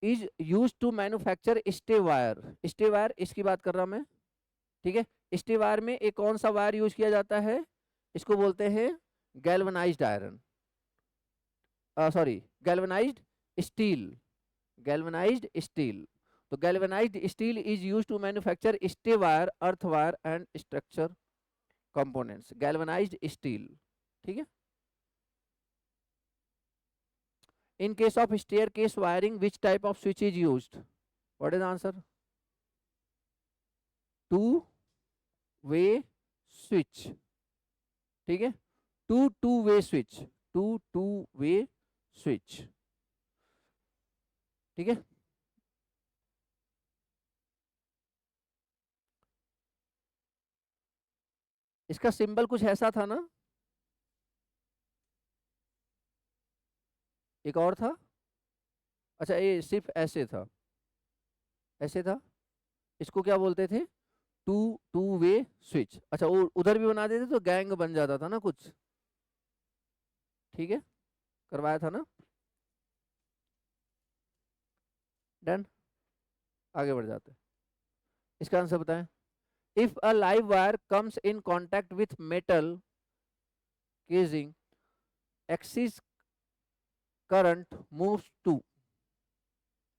Speaker 1: Is use to manufacture stay wire. Stay wire इसकी बात कर रहा मैं। ठीक है, स्टे वायर में एक कौन सा वायर यूज किया जाता है? इसको बोलते हैं galvanised iron, sorry, galvanised steel. Galvanised steel. तो galvanised steel is use to manufacture stay wire, earth wire and structure components. Galvanised steel. ठीक है। In case of staircase wiring which type of switch is used? What is answer? Two way switch. ठीक है, two way switch, two way switch. ठीक है, इसका symbol कुछ ऐसा था ना। एक और था, अच्छा ये सिर्फ ऐसे था, ऐसे था, इसको क्या बोलते थे, टू टू वे स्विच। अच्छा वो उधर भी बना देते तो गैंग बन जाता था ना कुछ, ठीक है, करवाया था ना। डन, आगे बढ़ जाते हैं, इसका आंसर बताएं। If a live wire comes in contact with metal casing, excess current moves to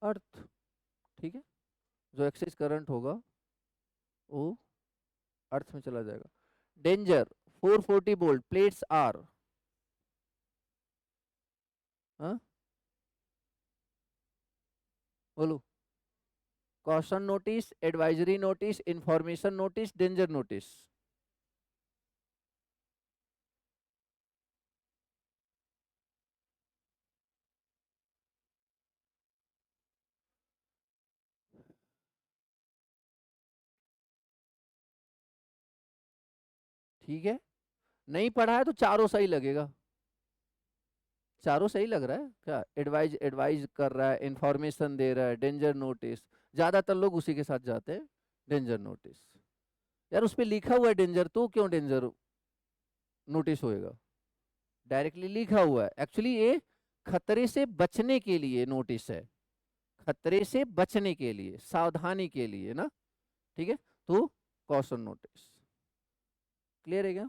Speaker 1: earth, ठीक है, जो एक्सिस करंट होगा वो अर्थ में चला जाएगा। डेंजर, 440 वोल्ट प्लेट्स आर, हाँ बोलो, caution notice, advisory notice, information notice, danger notice. ठीक है, नहीं पढ़ा है तो चारों सही लगेगा, चारों सही लग रहा है क्या, एडवाइज एडवाइज कर रहा है, इंफॉर्मेशन दे रहा है, डेंजर नोटिस, ज्यादातर लोग उसी के साथ जाते हैं, डेंजर नोटिस। यार उस पे लिखा हुआ है डेंजर, तो क्यों डेंजर नोटिस होएगा, डायरेक्टली लिखा हुआ है, एक्चुअली ये खतरे से बचने के लिए नोटिस है, खतरे से बचने के लिए, सावधानी के लिए ना, ठीक है, तो कॉशन नोटिस। क्लियर है क्या,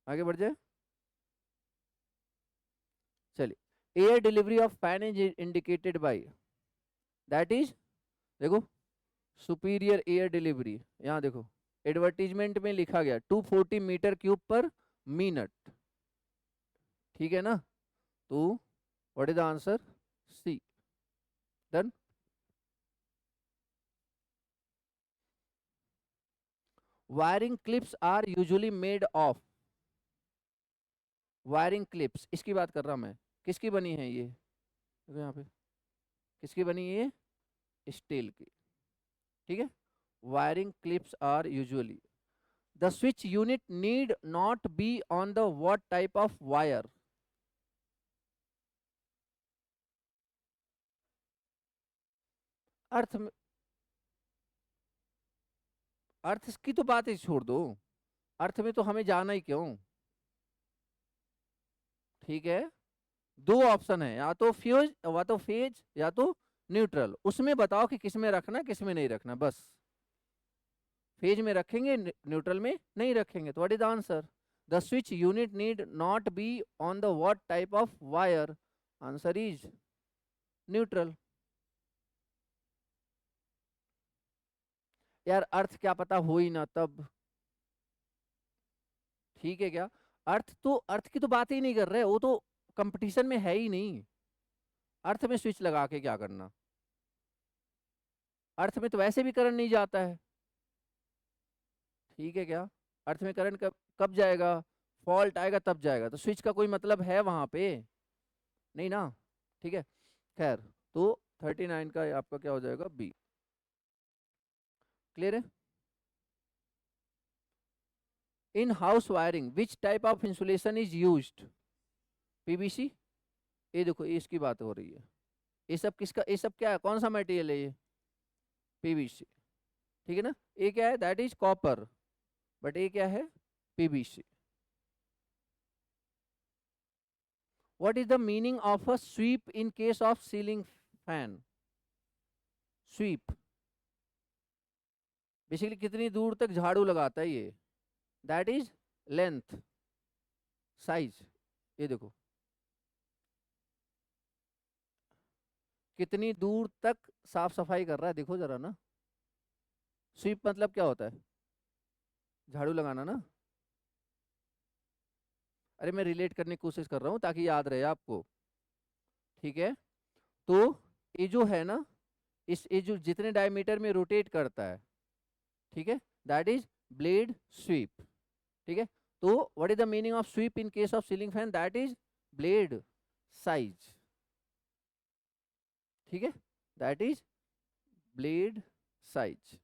Speaker 1: आगे बढ़ जाए, चलिए, air delivery of fan is indicated by, that is, देखो, सुपीरियर एयर डिलीवरी, यहाँ देखो एडवर्टीजमेंट में लिखा गया 240 मीटर क्यूब पर मिनट, ठीक है ना, तो what is the answer, C. Done, wiring clips are usually made of, wiring clips इसकी बात कर रहा मैं, किसकी बनी है ये, देखो यहाँ पे, किसकी बनी है ये, स्टील की, ठीक है, wiring clips are usually, the switch unit need not be on the what type of wire, earth में, अर्थ की तो बात ही छोड़ दो, अर्थ में तो हमें जाना ही क्यों, ठीक है, दो ऑप्शन है, या तो फ्यूज या तो फेज या तो न्यूट्रल, उसमें बताओ कि किस में रखना किस में नहीं रखना, बस फेज में रखेंगे न्यूट्रल में नहीं रखेंगे, तो what is the answer, the switch unit need not be on the what type of wire, answer is neutral. यार अर्थ क्या पता हो ही ना तब, ठीक है क्या, अर्थ तो, अर्थ की तो बात ही नहीं कर रहे, वो तो कंपटीशन में है ही नहीं, अर्थ में स्विच लगा के क्या करना, अर्थ में तो वैसे भी करंट नहीं जाता है, ठीक है क्या, अर्थ में करंट कब कब जाएगा, फॉल्ट आएगा तब जाएगा, तो स्विच का कोई मतलब है वहां पे, नहीं ना, ठीक है, खैर, तो 39 का आपका क्या हो जाएगा, बी। क्लियर है, in house wiring which type of insulation is used, PVC, ये देखो ये इसकी बात हो रही है, ये सब किसका, ये सब क्या है, कौन सा मटेरियल है ये, पीवीसी, ठीक है ना, ये क्या है, दैट इज कॉपर, बट ये क्या है, PVC. What is the meaning of a sweep in case of ceiling fan, sweep basically कितनी दूर तक झाड़ू लगाता है ये, दैट इज लेंथ, साइज, ये देखो कितनी दूर तक साफ सफाई कर रहा है, देखो जरा ना, स्वीप मतलब क्या होता है, झाड़ू लगाना ना, अरे मैं रिलेट करने की कोशिश कर रहा हूँ ताकि याद रहे आपको, ठीक है, तो ये जो है ना, इस ये जो जितने डायमीटर में रोटेट करता है, ठीक है, दैट इज ब्लेड स्वीप, ठीक है, तो what is the meaning of sweep in case of ceiling fan, that is blade size, ठीक है, that is blade size.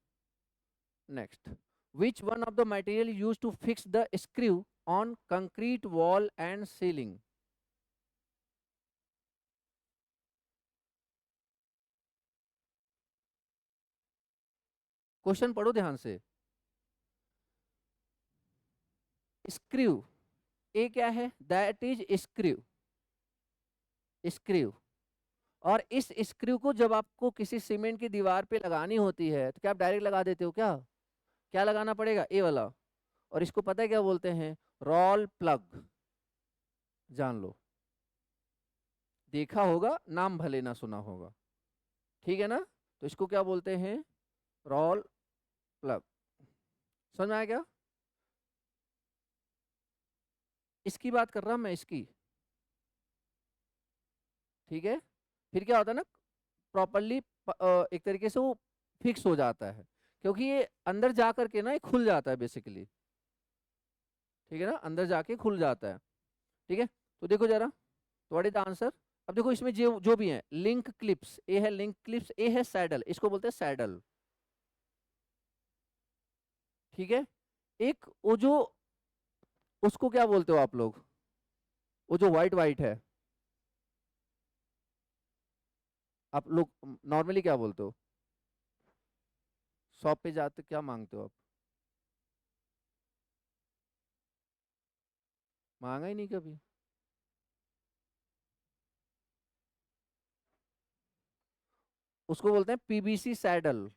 Speaker 1: Next, which one of the material used to fix the screw on concrete wall and ceiling, question पढ़ो ध्यान से। Screw, ए क्या है, that is screw, screw. और इस screw को जब आपको किसी सीमेंट की दीवार पे लगानी होती है तो क्या आप डायरेक्ट लगा देते हो क्या? क्या लगाना पड़ेगा? ए वाला। और इसको पता है क्या बोलते हैं? Roll plug. जान लो, देखा होगा, नाम भले ना सुना होगा, ठीक है ना? तो इसको क्या बोलते हैं? Roll plug. समझ में आया क्या? इसकी बात कर रहा हूं मैं, इसकी। ठीक है, फिर क्या होता है ना, प्रॉपरली एक तरीके से वो फिक्स हो जाता है, क्योंकि ये अंदर जा करके ना ये खुल जाता है बेसिकली। ठीक है ना, अंदर जाके खुल जाता है। ठीक है, तो देखो जरा, तो व्हाट इज द आंसर? अब देखो इसमें जो जो भी है, लिंक क्लिप्स, ए है लिंक क्लिप्स, ए है सैडल, इसको बोलते हैं सैडल। ठीक है, एक वो जो, उसको क्या बोलते हो आप लोग, वो जो व्हाइट व्हाइट है, आप लोग नॉर्मली क्या बोलते हो? शॉप पे जाते क्या मांगते हो आप? मांगा ही नहीं कभी? उसको बोलते हैं पीबीसी सैडल।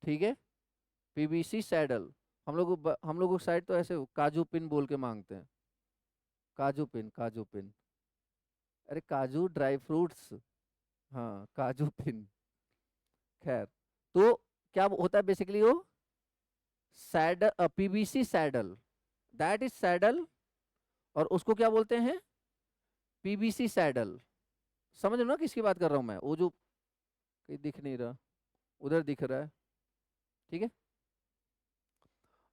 Speaker 1: ठीक है, पीबीसी सैडल। हम लोग साइड तो ऐसे काजू पिन बोल के मांगते हैं। काजू पिन, काजू पिन। अरे काजू ड्राई फ्रूट्स। हाँ, काजू पिन। खैर, तो क्या होता है बेसिकली वो, saddle, PVC saddle, that is saddle. और उसको क्या बोलते हैं? PVC saddle. समझ लो ना किसकी बात कर रहा हूं मैं, वो जो कहीं दिख नहीं रहा, उधर दिख रहा है। ठीक है,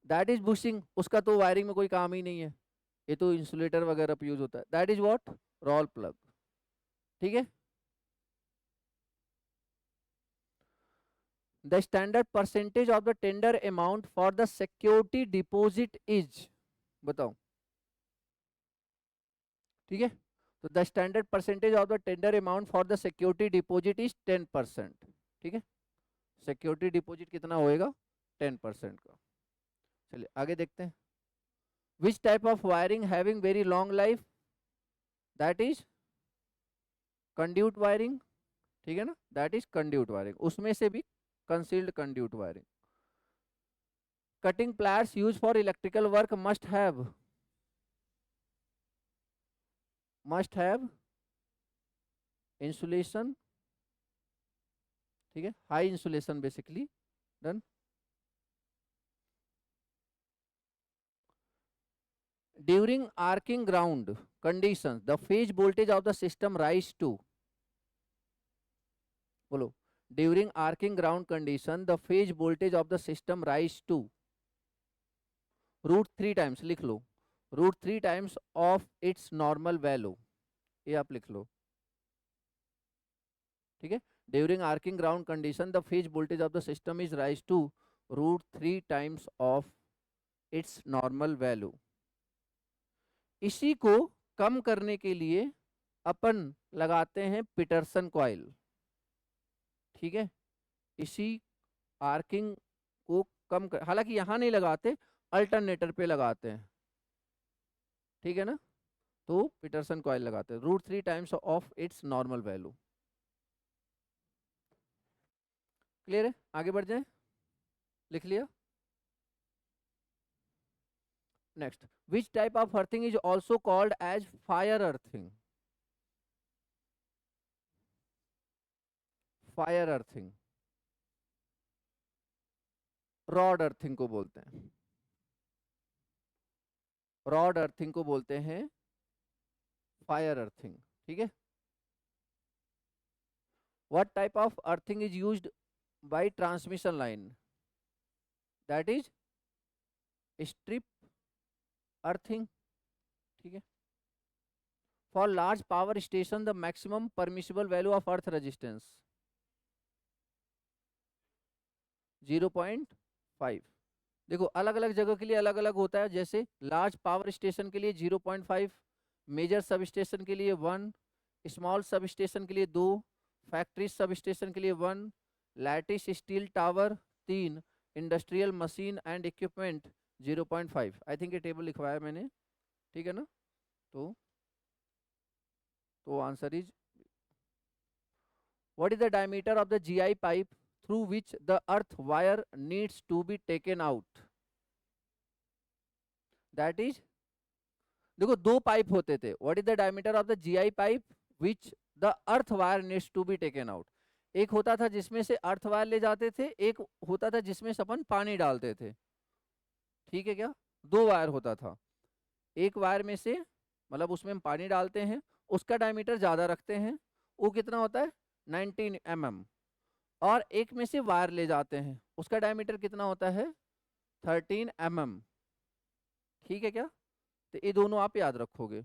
Speaker 1: दैट इज बुशिंग, उसका तो वायरिंग में कोई काम ही नहीं है, ये तो इंसुलेटर वगैरह पे यूज होता है। That is what? Roll plug. ठीक है, the standard percentage of the tender amount for the security deposit is, बताओ। ठीक है, तो the standard percentage of the tender amount for the security deposit is 10%। ठीक है, सिक्योरिटी डिपॉजिट कितना होएगा? 10% का। चलिए आगे देखते हैं। विच type of wiring having very long life? That is conduit wiring. ठीक है ना, दैट इज कंड्यूट वायरिंग, उसमें से भी concealed conduit wiring. Cutting pliers use for electrical work must have insulation. ठीक है, high insulation basically. Done. During arcing ground conditions the phase voltage of the system rise to, बोलो, during arcing ground condition the phase voltage of the system rise to √3 times, लिख लो, √3 times of its normal value, ये आप लिख लो। ठीक है, during arcing ground condition the phase voltage of the system is rise to √3 times of its normal value. इसी को कम करने के लिए अपन लगाते हैं पीटरसन कॉइल। ठीक है, इसी आर्किंग को कम कर, हालांकि यहां नहीं लगाते, अल्टरनेटर पे लगाते हैं। ठीक है ना, तो पीटरसन कॉइल लगाते हैं √3 times of its normal value. Clear है? आगे बढ़ जाए, लिख लिया। Next, which type of earthing is also called as fire earthing? Fire earthing, rod earthing को बोलते हैं, रॉड अर्थिंग को बोलते हैं फायर अर्थिंग। ठीक है, what type of earthing is used by transmission line? That is strip earthing. ठीक है, for large power station the maximum permissible value of earth resistance 0.5। देखो अलग अलग जगह के लिए अलग अलग होता है, जैसे लार्ज पावर स्टेशन के लिए 0.5, मेजर सब स्टेशन के लिए 1, स्मॉल सब स्टेशन के लिए 2, फैक्ट्री सब स्टेशन के लिए 1, lattice steel tower 3, industrial machine and equipment 0.5। I think ये टेबल लिखवाया मैंने, ठीक है ना। तो answer is, what is the diameter of the GI pipe through which the earth wire needs to be taken out? That is, देखो दो pipe होते थे, what is the diameter of the GI pipe which the earth wire needs to be taken out? एक होता था जिसमें से earth wire ले जाते थे, एक होता था जिसमें से अपन पानी डालते थे, ठीक है क्या। दो वायर होता था, एक वायर में से मतलब उसमें हम पानी डालते हैं, उसका डायमीटर ज्यादा रखते हैं, वो कितना होता है 19 mm। और एक में से वायर ले जाते हैं, उसका डायमीटर कितना होता है 13 mm, ठीक है क्या। तो ये दोनों आप याद रखोगे।